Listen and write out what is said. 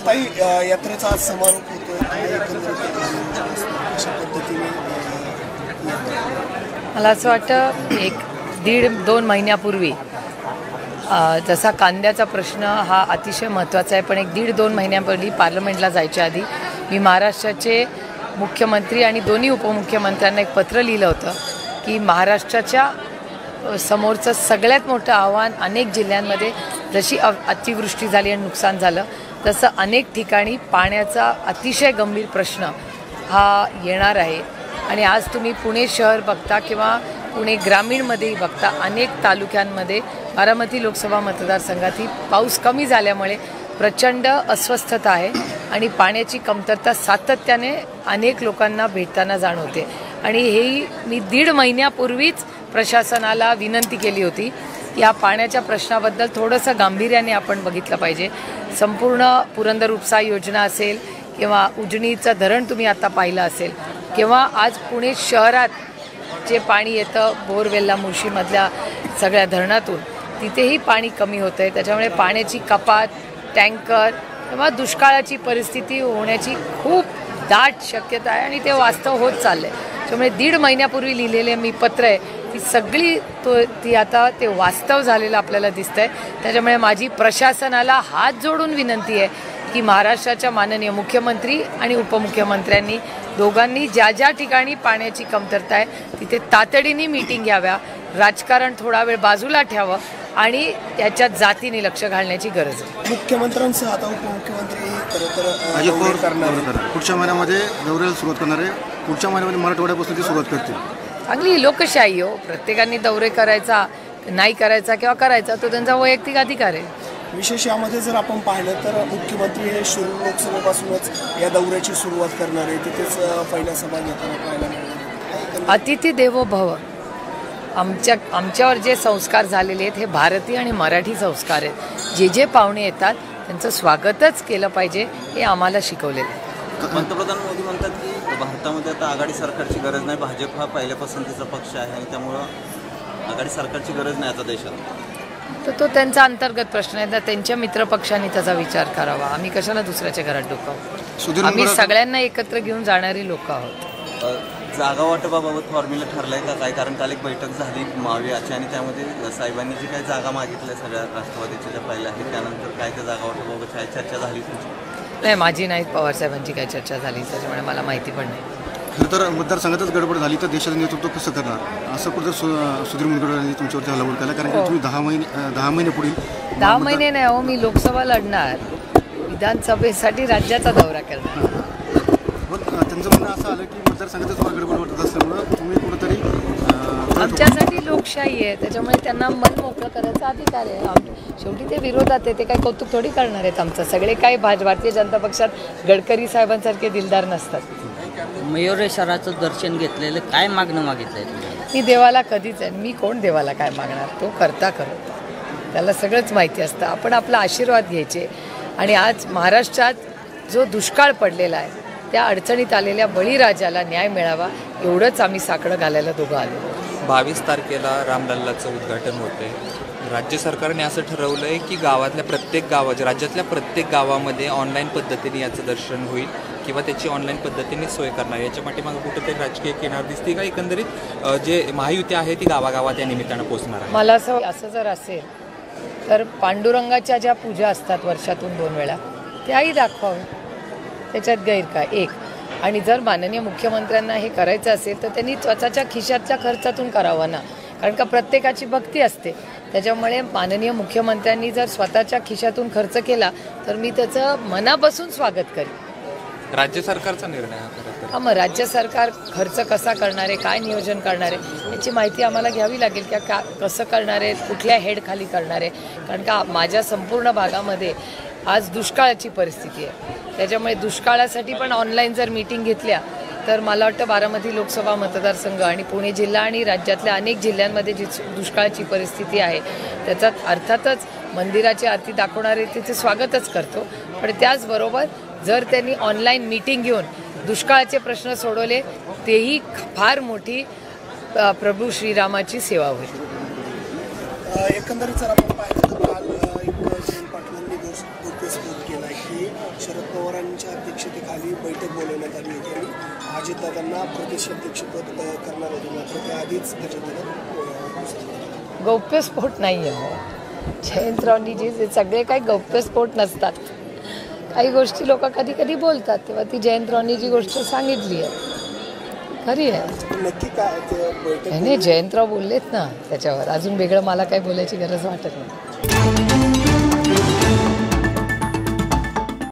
ताई, यात्रेचा आज समारोप होतोय, अशा पद्धतीने मला असं वाटतं 1-1.5-2 महिन्यापूर्वी जसा कांद्याचा प्रश्न हा अतिशय महत्त्वाचा आहे, पण 1-1.5-2 महिन्यापूर्वी पार्लमेंटला जायच्या आधी मी महाराष्ट्राचे मुख्यमंत्री आणि दोन्ही उपमुख्यमंत्र्यांना एक पत्र लिहिलं होतं की महाराष्ट्राच्या समोरचं सगळ्यात मोठं आव्हान अनेक जिल्ह्यांमध्ये जशी अतिवृष्टी झाली आणि नुकसान झालं तसं अनेक ठिकाणी पाण्याचा अतिशय गंभीर प्रश्न हा येणार आहे. आणि आज तुम्ही पुणे शहर बघता किंवा पुणे ग्रामीणमध्येही बघता, अनेक तालुक्यांमध्ये बारामती लोकसभा मतदारसंघातही पाऊस कमी झाल्यामुळे प्रचंड अस्वस्थता आहे आणि पाण्याची कमतरता सातत्याने अनेक लोकांना भेटताना जाणवते. आणि हेही मी 1.5 महिन्यापूर्वीच प्रशासनाला विनंती केली की या पाण्याच्या प्रश्नाबद्दल थोडंसं गांभीर्याने आपण बघितलं पाहिजे. संपूर्ण पुरंदर उपसा योजना असेल किंवा उजनीचं धरण तुम्ही आता पाहिलं असेल किंवा आज पुणे शहरात जे पाणी येतं बोरवेल्ला मुळशीमधल्या सगळ्या धरणातून, तिथेही पाणी कमी होतं आहे. त्याच्यामुळे पाण्याची कपात, टँकर किंवा दुष्काळाची परिस्थिती होण्याची खूप दाट शक्यता आहे आणि ते वास्तव होत चाललं आहे. त्यामुळे 1.5 महिन्यापूर्वी लिहिलेले मी पत्र आहे ती सगळी ती आता ते वास्तव झालेलं आपल्याला दिसतं आहे. त्याच्यामुळे माझी प्रशासनाला हात जोडून विनंती आहे की महाराष्ट्राच्या माननीय मुख्यमंत्री आणि उपमुख्यमंत्र्यांनी दोघांनी ज्या ज्या ठिकाणी पाण्याची कमतरता आहे तिथे तातडीने मीटिंग घ्याव्या, राजकारण थोडा वेळ बाजूला ठेवावं आणि त्याच्यात जातीने लक्ष घालण्याची गरज आहे. मुख्यमंत्र्यांसह आता उपमुख्यमंत्री करणार पुढच्या महिन्यामध्ये दौऱ्याला सुरुवात करणार आहे. पुढच्या महिन्यामध्ये मराठवाड्यापासून ती सुरुवात करतील. चांगली लोकशाही हो, प्रत्येकाने दौरे करायचा नाही करायचा किंवा करायचा तो त्यांचा वैयक्तिक अधिकार आहे. विशेष यामध्ये जर आपण पाहिलं तर मुख्यमंत्री हे शिरूर लोकसभेपासूनच या दौऱ्याची सुरुवात करणार आहे. तिथेच पहिल्या सभा घेताना पाहायला मिळणार. अतिथी देवो भव, आमच्यावर जे संस्कार झालेले आहेत हे भारतीय आणि मराठी संस्कार आहेत. जे जे पाहुणे येतात त्यांचं स्वागतच केलं पाहिजे हे आम्हाला शिकवलेलं आहे. पंतप्रधान मोदी म्हणतात की भारतामध्ये आता आघाडी सरकारची गरज नाही, भाजप हा पहिल्या पसंतीचा पक्ष आहे आणि त्यामुळं आघाडी सरकारची गरज नाही आता देशात. तर तो त्यांचा अंतर्गत प्रश्न आहे ना, त्यांच्या मित्रपक्षांनी त्याचा विचार करावा. आम्ही कशाला दुसऱ्याच्या घरात डोकावू? आम्ही सगळ्यांना एकत्र घेऊन जाणारी लोक आहोत. जागा वाटपाबाबत फॉर्म्युला ठरलाय का काय? कारण काल एक बैठक झाली महावियाची आणि त्यामध्ये साहेबांनी जी काही जागा मागितल्या सगळ्या राष्ट्रवादीच्या ज्या पहिल्या आहेत त्यानंतर काय त्या जागा वाटपाबाबत काय चर्चा झाली तुमची? नाही, माझी नाही, पवार साहेबांची काय चर्चा झाली त्याच्यामुळे मला माहिती पण नाही. खरं तर मतदारसंघातच गडबड झाली तर देशाचं नेतृत्व कसं करणार असं कुठं सुधीर मुनगंटीवार तुमच्यावरती हल्ला केला? कारण की तुम्ही 10 महिने पुढील 10 महिने नाही हो, मी लोकसभा लढणार, विधानसभेसाठी राज्याचा दौरा करणार. त्यांचं म्हणणं असं आलं की मतदारसंघातच गडबड वाटत असल्यामुळं तुम्ही कुठंतरी आमच्यासाठी लोकशाही आहे त्याच्यामुळे त्यांना मन मोकळं करायचा अधिकार आहे. शेवटी ते विरोधात आहे, ते काय कौतुक थोडी करणार आहेत आमचं. सगळे काय भारतीय जनता पक्षात गडकरी साहेबांसारखे दिलदार नसतात. मयुरेश्वराचं दर्शन घेतलेलं काय मागणं मागितलंय? मी देवाला कधीच आहे, मी कोण देवाला काय मागणार? तो करता करत त्याला सगळंच माहिती असतं. आपण आपला आशीर्वाद घ्यायचे. आणि आज महाराष्ट्रात जो दुष्काळ पडलेला आहे त्या अडचणीत आलेल्या बळीराजाला न्याय मिळावा एवढंच आम्ही साकडं घालायला दोघं आलो. 22 तारखेला रामलल्लाचं उद्घाटन होते. राज्य सरकारने असं ठरवलं आहे की राज्यातल्या प्रत्येक गावामध्ये ऑनलाईन पद्धतीने याचं दर्शन होईल किंवा त्याची ऑनलाईन पद्धतीने सोय करणार. याच्या पाठीमागे कुठंतरी राजकीय किनार दिसते का? एकंदरीत जे महायुती आहे ती गावागावात या निमित्तानं पोहोचणार आहे. मला असं जर असेल तर पांडुरंगाच्या ज्या पूजा असतात वर्षातून 2 वेळा त्याही दाखवावं, त्याच्यात गैर काय? एक. आणि जर माननीय मुख्यमंत्र्यांना हे करायचं असेल तर त्यांनी स्वतःच्या खिशातल्या खर्चातून करावं ना, कारण का प्रत्येकाची भक्ती असते. त्याच्यामुळे माननीय मुख्यमंत्र्यांनी जर स्वतःच्या खिशातून खर्च केला तर मी त्याचं मनापासून स्वागत करेन. राज्य सरकारचा निर्णय हा मग राज्य सरकार खर्च कसा करणार आहे, काय नियोजन करणार आहे याची माहिती आम्हाला घ्यावी लागेल की कसं करणार आहे, कुठल्या हेडखाली करणार आहे. कारण का माझ्या संपूर्ण भागामध्ये आज दुष्काळाची परिस्थिती आहे. त्याच्यामुळे दुष्काळासाठी पण ऑनलाईन जर मीटिंग घेतल्या तर मला वाटतं बारामती लोकसभा मतदारसंघ आणि पुणे जिल्हा आणि राज्यातल्या अनेक जिल्ह्यांमध्ये जी दुष्काळाची परिस्थिती आहे त्याच्यात अर्थातच मंदिराची आरती दाखवणारे तिचे स्वागतच करतो. पण त्याचबरोबर जर त्यांनी ऑनलाईन मीटिंग घेऊन दुष्काळाचे प्रश्न सोडवले तेही फार मोठी प्रभू श्रीरामाची सेवा होईल. एकंदरीत जर आपण पाहिलं तर काल एक जयंत पाटलांनी घोषित केला की शरद बैठक बोलवण्यात आली होती आणि अजितदादांना प्रदेशाध्यक्षपद करणार होते, मात्र त्या आधीच त्याच्यात गौप्यस्फोट नाही आहे. जयंतरावनी जे सगळे काही गौप्यस्फोट नसतात. काही गोष्टी लोक कधी कधी बोलतात, तेव्हा ती जयंतरावनी जी गोष्ट सांगितली आहे खरी आहे. नक्की काय ते बैठक नाही, जयंतराव बोललेत ना त्याच्यावर, अजून वेगळं मला काही बोलायची गरज वाटत नाही.